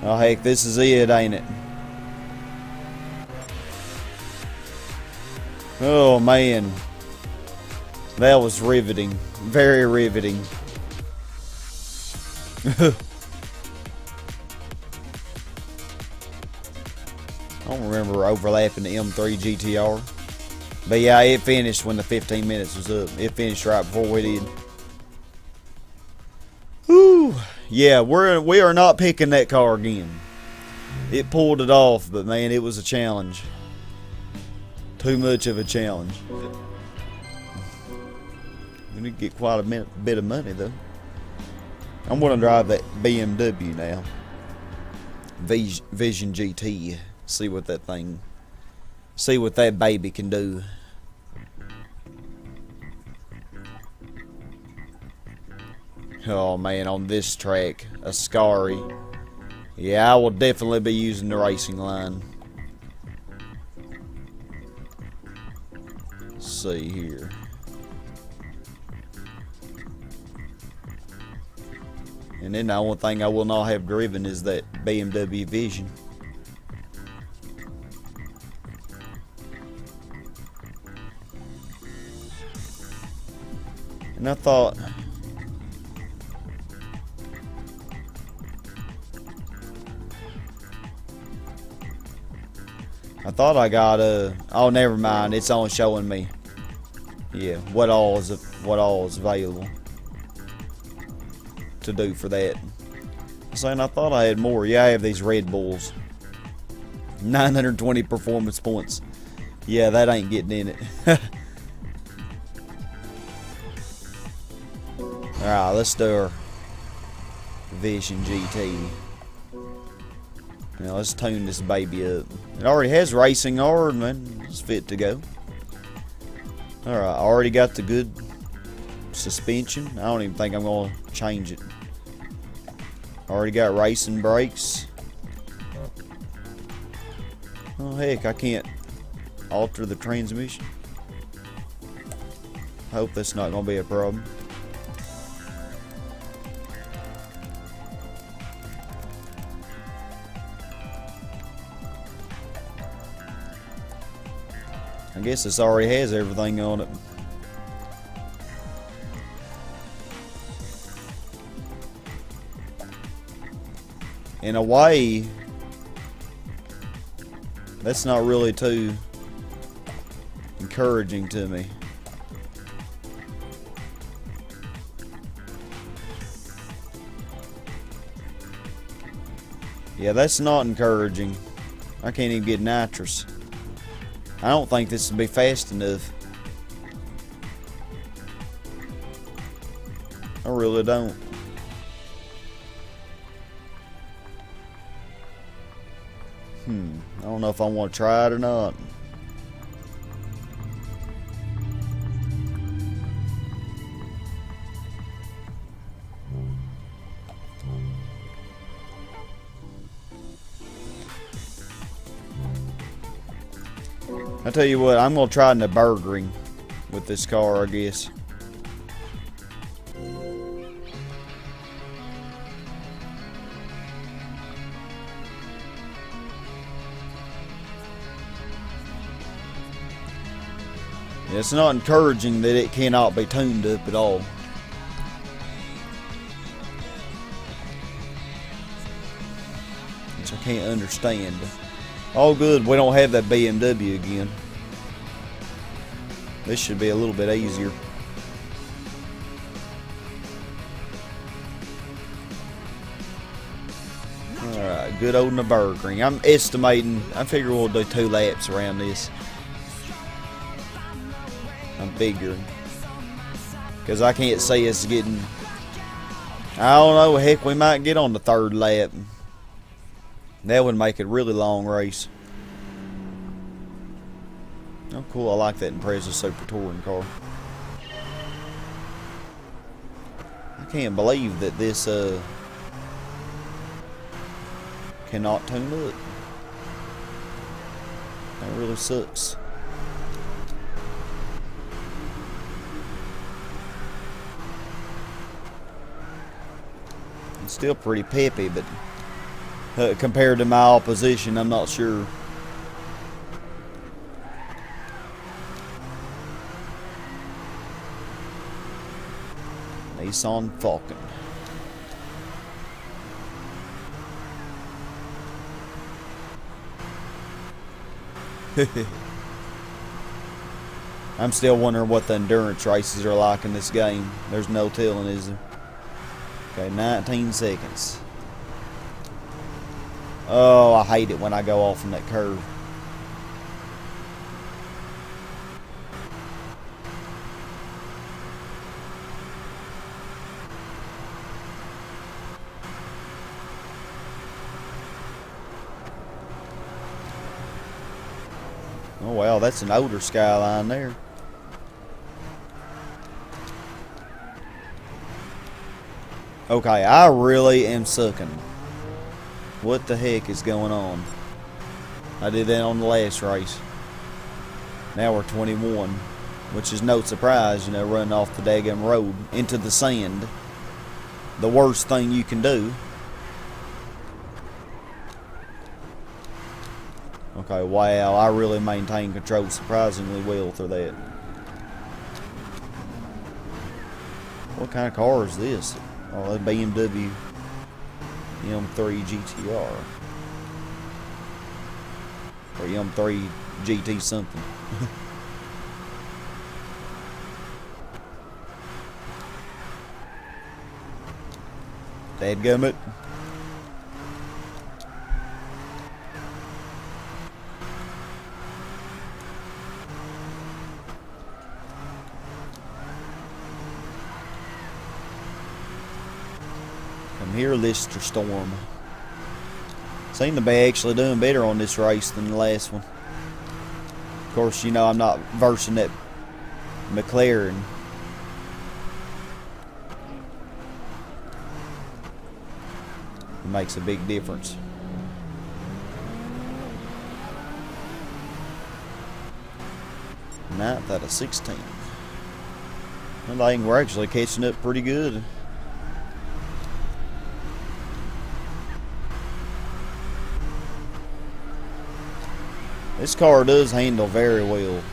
Oh heck, this is it, ain't it? Oh man. That was riveting. Very riveting. I don't remember overlapping the M3 GTR. But yeah, it finished when the 15 minutes was up. It finished right before we did. Whew. Yeah, we are not picking that car again. It pulled it off, but man, it was a challenge. Too much of a challenge. We need to get quite a bit of money though. I'm gonna drive that BMW now. Vision GT. See what that baby can do. Oh man, on this track, a Scary. Yeah, I will definitely be using the racing line. Let's see here. And then the only thing I will not have driven is that BMW Vision. And I thought, I got oh never mind, it's only showing me, yeah, what all is available to do for that. I'm saying I thought I had more. Yeah, I have these Red Bulls. 920 performance points. Yeah, that ain't getting in it. Alright, let's do our Vision GT. Now let's tune this baby up. It already has racing R, man. It's fit to go. Alright, already got the good suspension. I don't even think I'm gonna change it. Already got racing brakes. Oh heck, I can't alter the transmission. Hope that's not gonna be a problem. I guess this already has everything on it. In a way, that's not really too encouraging to me. Yeah, that's not encouraging. I can't even get nitrous. I don't think this will be fast enough. I really don't. I don't know if I want to try it or not. I tell you what, I'm gonna try Nurburgring with this car, I guess. It's not encouraging that it cannot be tuned up at all. Which I can't understand. Oh good, we don't have that BMW again. This should be a little bit easier. Alright, good old Nurburgring. I figure we'll do 2 laps around this. I'm figuring. Because I can't see us getting... I don't know, heck, we might get on the 3rd lap. That would make it a really long race. Oh cool, I like that Impreza Super Touring car. I can't believe that this cannot tune up. That really sucks. It's still pretty peppy, but compared to my opposition, I'm not sure. Nissan Falcon. I'm still wondering what the endurance races are like in this game. There's no telling, is there? Okay, 19 seconds. Oh, I hate it when I go off in that curve. Oh wow, that's an older Skyline there. Okay, I really am sucking. What the heck is going on? I did that on the last race. Now we're 21, which is no surprise, you know, running off the daggum road into the sand. The worst thing you can do. Okay, wow, I really maintained control surprisingly well through that. What kind of car is this? Oh, that's BMW M3 GTR. Or M3 GT something. Dadgummit. Come here, Lister Storm. Seem to be actually doing better on this race than the last one. Of course, you know I'm not versing that McLaren. It makes a big difference. Ninth out of 16. I think we're actually catching up pretty good. This car does handle very well.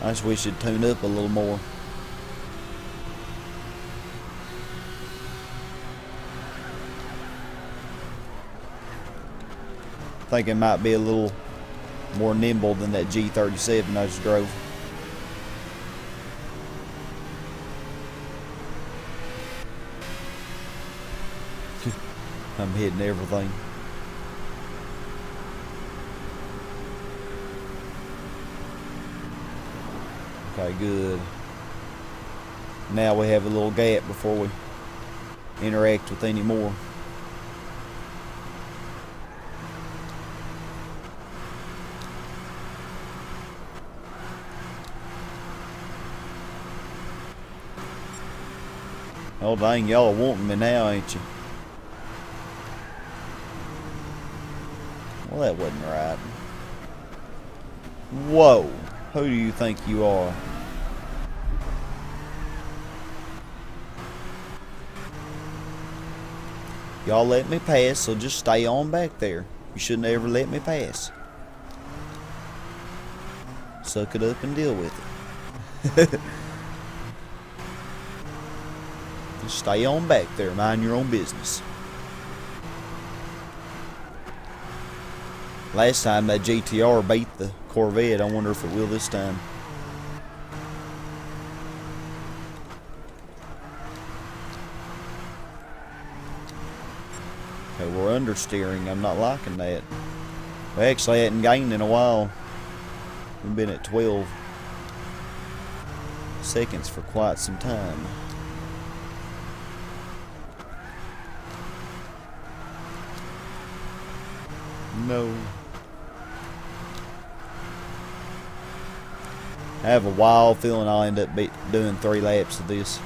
I just wish it'd tune up a little more. I think it might be a little more nimble than that G37 I just drove. I'm hitting everything. Okay, good. Now we have a little gap before we interact with any more. Oh dang, y'all are wanting me now, ain't you? Well, that wasn't right. Whoa, who do you think you are? Y'all let me pass, so just stay on back there. You shouldn't ever let me pass. Suck it up and deal with it. Just stay on back there, mind your own business. Last time that GTR beat the Corvette. I wonder if it will this time. Okay, we're understeering. I'm not liking that. We actually hadn't gained in a while. We've been at 12 seconds for quite some time. No. I have a wild feeling I'll end up doing 3 laps of this.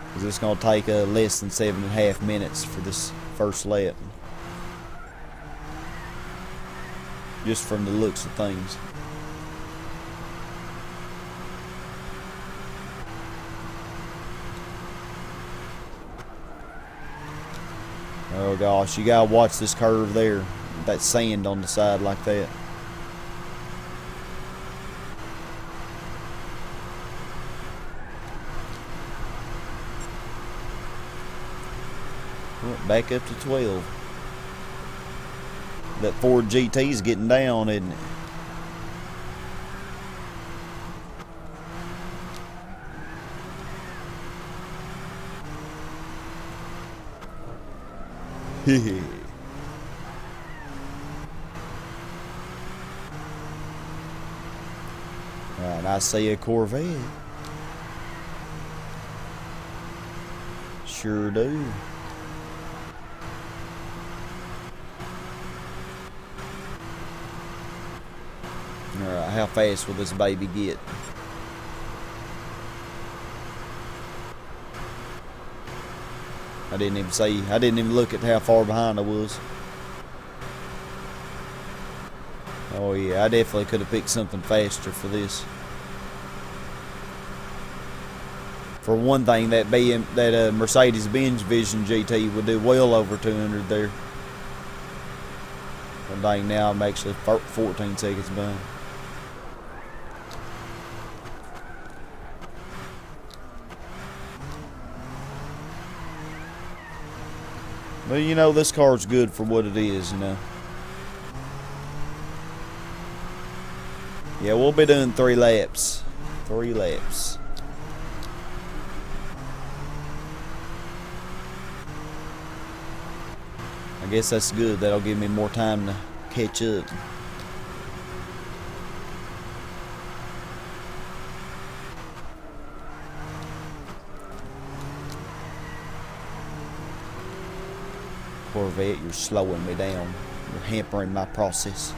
Because it's going to take less than 7.5 minutes for this first lap. Just from the looks of things. Oh gosh, you gotta watch this curve there. That sand on the side like that. Went back up to 12. That Ford GT's getting down, isn't it? Hehe. And I see a Corvette. Sure do. Alright, how fast will this baby get? I didn't even look at how far behind I was. Oh yeah, I definitely could have picked something faster for this. For one thing, that Mercedes-Benz Vision GT would do well over 200 there. Well, dang, now I'm actually 14 seconds behind. But you know, this car's good for what it is, you know. Yeah, we'll be doing 3 laps. 3 laps. I guess that's good. That'll give me more time to catch up. Corvette, you're slowing me down. You're hampering my process.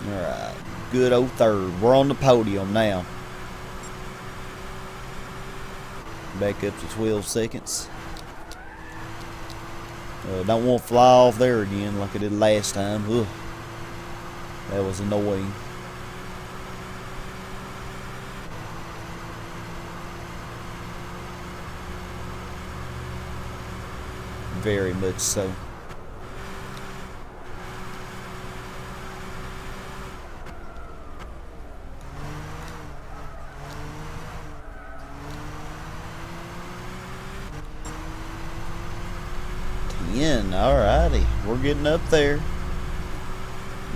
Alright, good old third. We're on the podium now. Back up to 12 seconds. Don't want to fly off there again like I did last time. Ugh. That was annoying. Very much so. Alrighty, we're getting up there.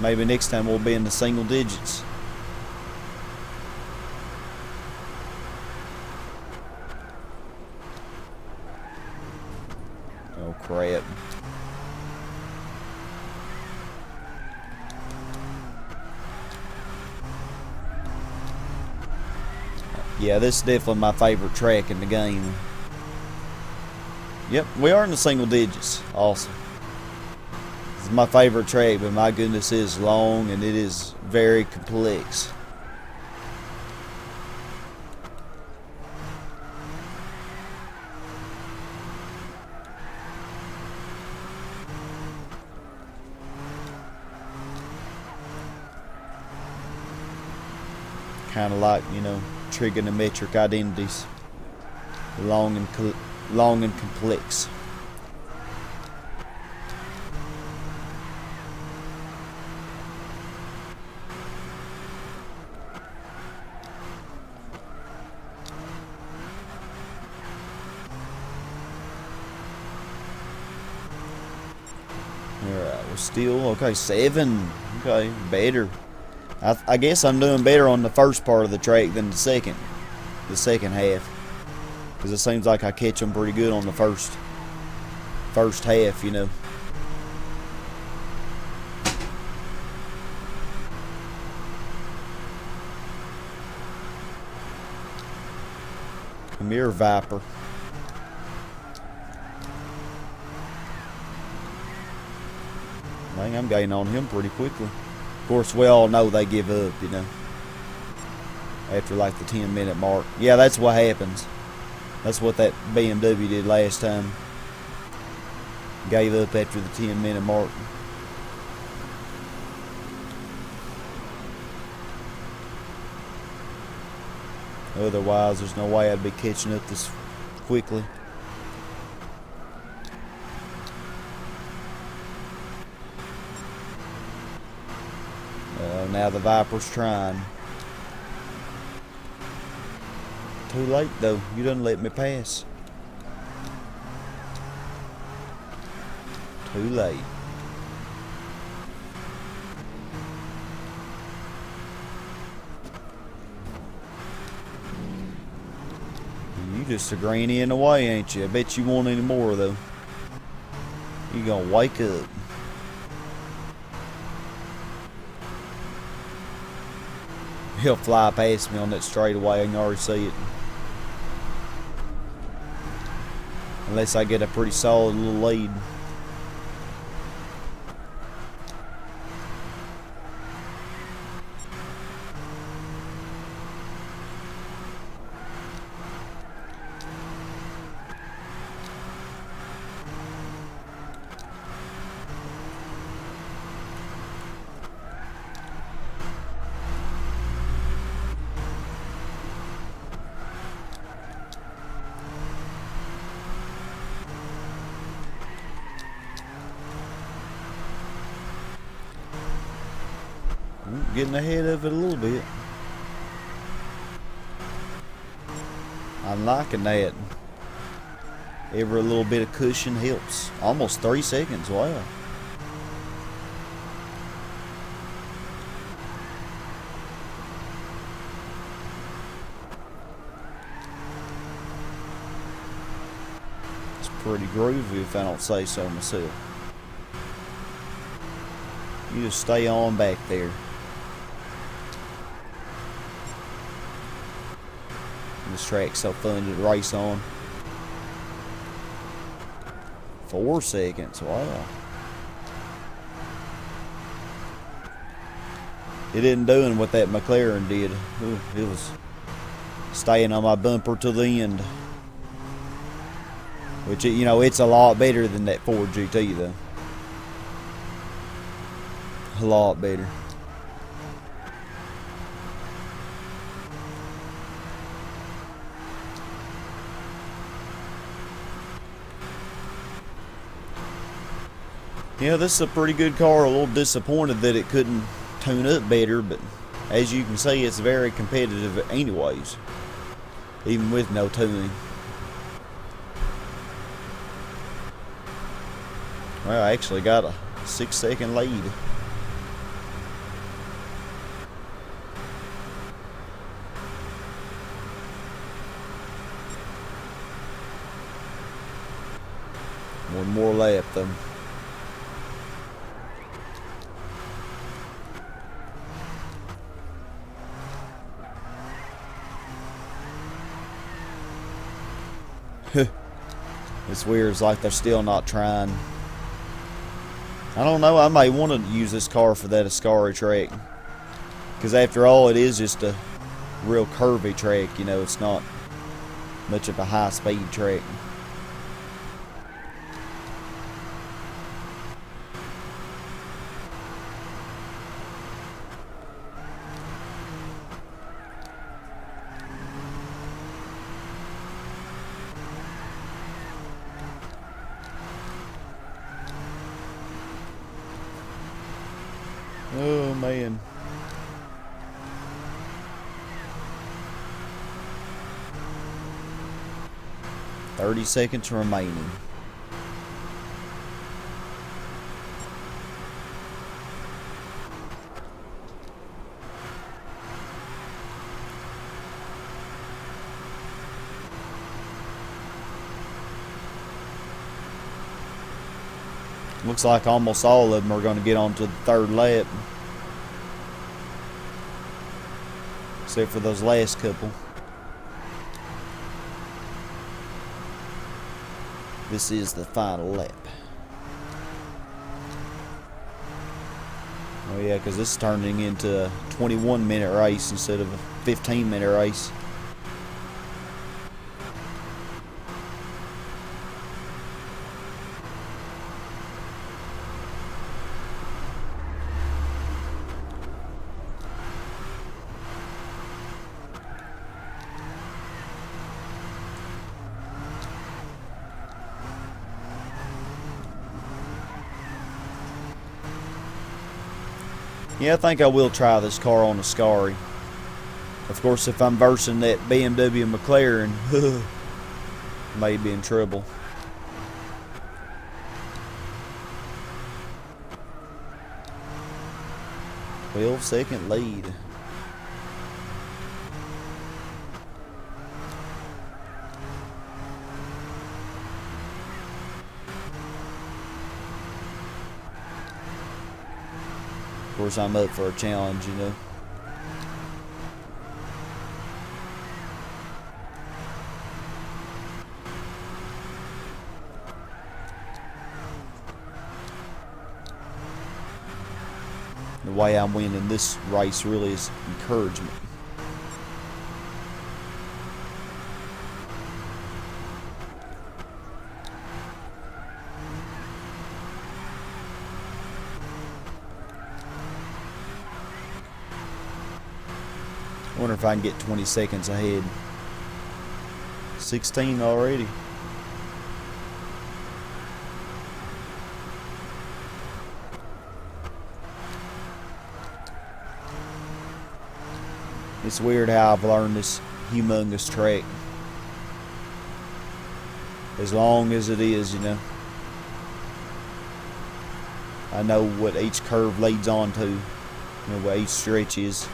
Maybe next time we'll be in the single digits. Oh crap. Yeah, this is definitely my favorite track in the game. Yep, we are in the single digits. Awesome. This is my favorite track, but my goodness, it is long and it is very complex. Kind of like, you know, trigonometric identities. Long and complex. Alright, we're still okay. 7. Okay, better. I guess I'm doing better on the first part of the track than the second half. Because it seems like I catch them pretty good on the first half, you know. Come here, Viper. I think I'm gaining on him pretty quickly. Of course, we all know they give up, you know, after like the 10-minute mark. Yeah, that's what happens. That's what that BMW did last time. Gave up after the 10-minute mark. Otherwise, there's no way I'd be catching up this quickly. Now the Viper's trying. Too late though, you done let me pass. Too late. You just a granny in the way, ain't you? I bet you want any more though. You gonna wake up. He'll fly past me on that straightaway. I can already see it. Unless I get a pretty solid little lead. Getting ahead of it a little bit. I'm liking that. Every little bit of cushion helps. Almost 3 seconds, wow. It's pretty groovy if I don't say so myself. You just stay on back there. This track's so fun to race on. 4 seconds, wow. It isn't doing what that McLaren did. Ooh, it was staying on my bumper to the end. Which, you know, it's a lot better than that Ford GT though. A lot better. Yeah, this is a pretty good car. A little disappointed that it couldn't tune up better, but as you can see, it's very competitive anyways, even with no tuning. Well, I actually got a 6-second lead. One more lap though. It's weird, it's like they're still not trying. I don't know, I may want to use this car for that Ascari track. Because after all, it is just a real curvy track, you know, it's not much of a high speed track. Oh man. "30 seconds remaining." Looks like almost all of them are going to get onto the third lap. Except for those last couple. This is the final lap. Oh yeah, because this is turning into a 21-minute race instead of a 15-minute race. Yeah, I think I will try this car on the Scary. Of course, if I'm versing that BMW McLaren, may be in trouble. 12-second lead. Of course, I'm up for a challenge, you know. The way I'm winning this race really is encouragement. I wonder if I can get 20 seconds ahead. 16 already. It's weird how I've learned this humongous track. As long as it is, you know. I know what each curve leads on to. You know what each stretch is.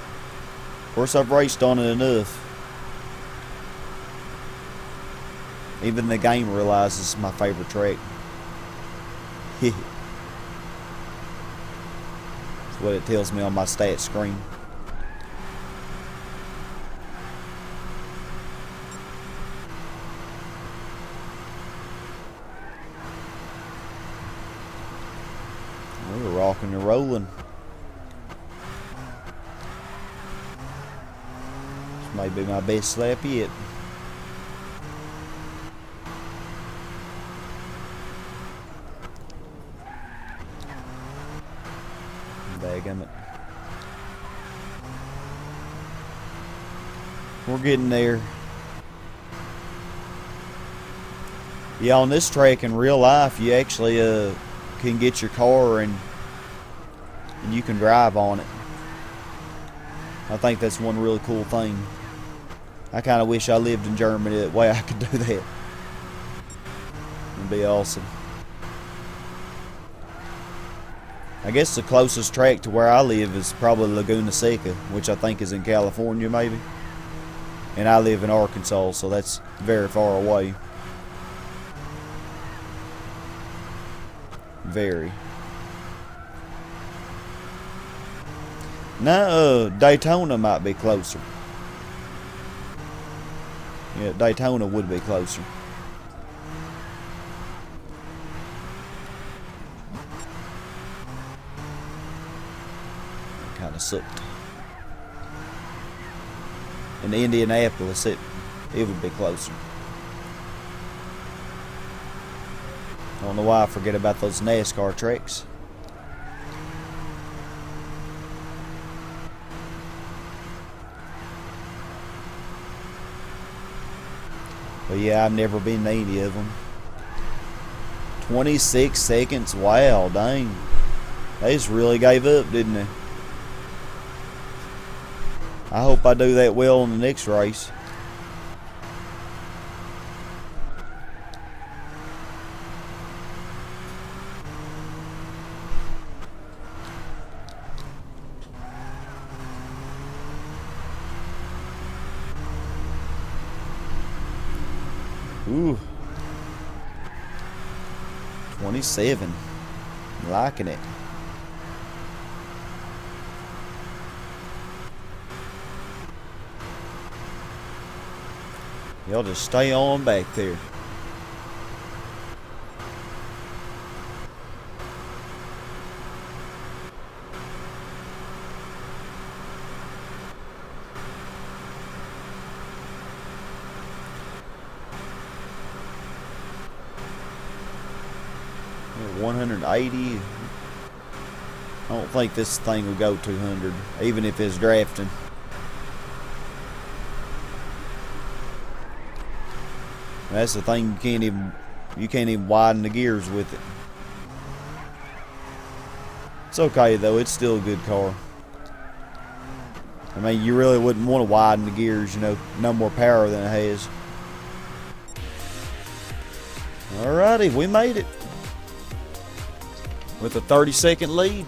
Of course, I've raced on it enough. Even the game realizes it's my favorite track. That's what it tells me on my stats screen. We're rocking and rolling. This may be my best lap yet. Dagummit. We're getting there. Yeah, on this track in real life, you actually can get your car and you can drive on it. I think that's one really cool thing. I kind of wish I lived in Germany that way I could do that. It'd be awesome. I guess the closest track to where I live is probably Laguna Seca, which I think is in California maybe. And I live in Arkansas, so that's very far away. Very. Now, Daytona might be closer. Yeah, Daytona would be closer. Kind of sucked. In Indianapolis, it would be closer. I don't know why I forget about those NASCAR tracks. But yeah, I've never been to any of them. 26 seconds. Wow, dang. They just really gave up, didn't they? I hope I do that well in the next race. Ooh. 27. Liking it. Y'all just stay on back there. Yeah, 180. I don't think this thing will go 200, even if it's drafting. That's the thing, you can't even widen the gears with it. It's okay though, it's still a good car. I mean, you really wouldn't want to widen the gears, you know, no more power than it has. Alrighty, we made it with a 30-second lead.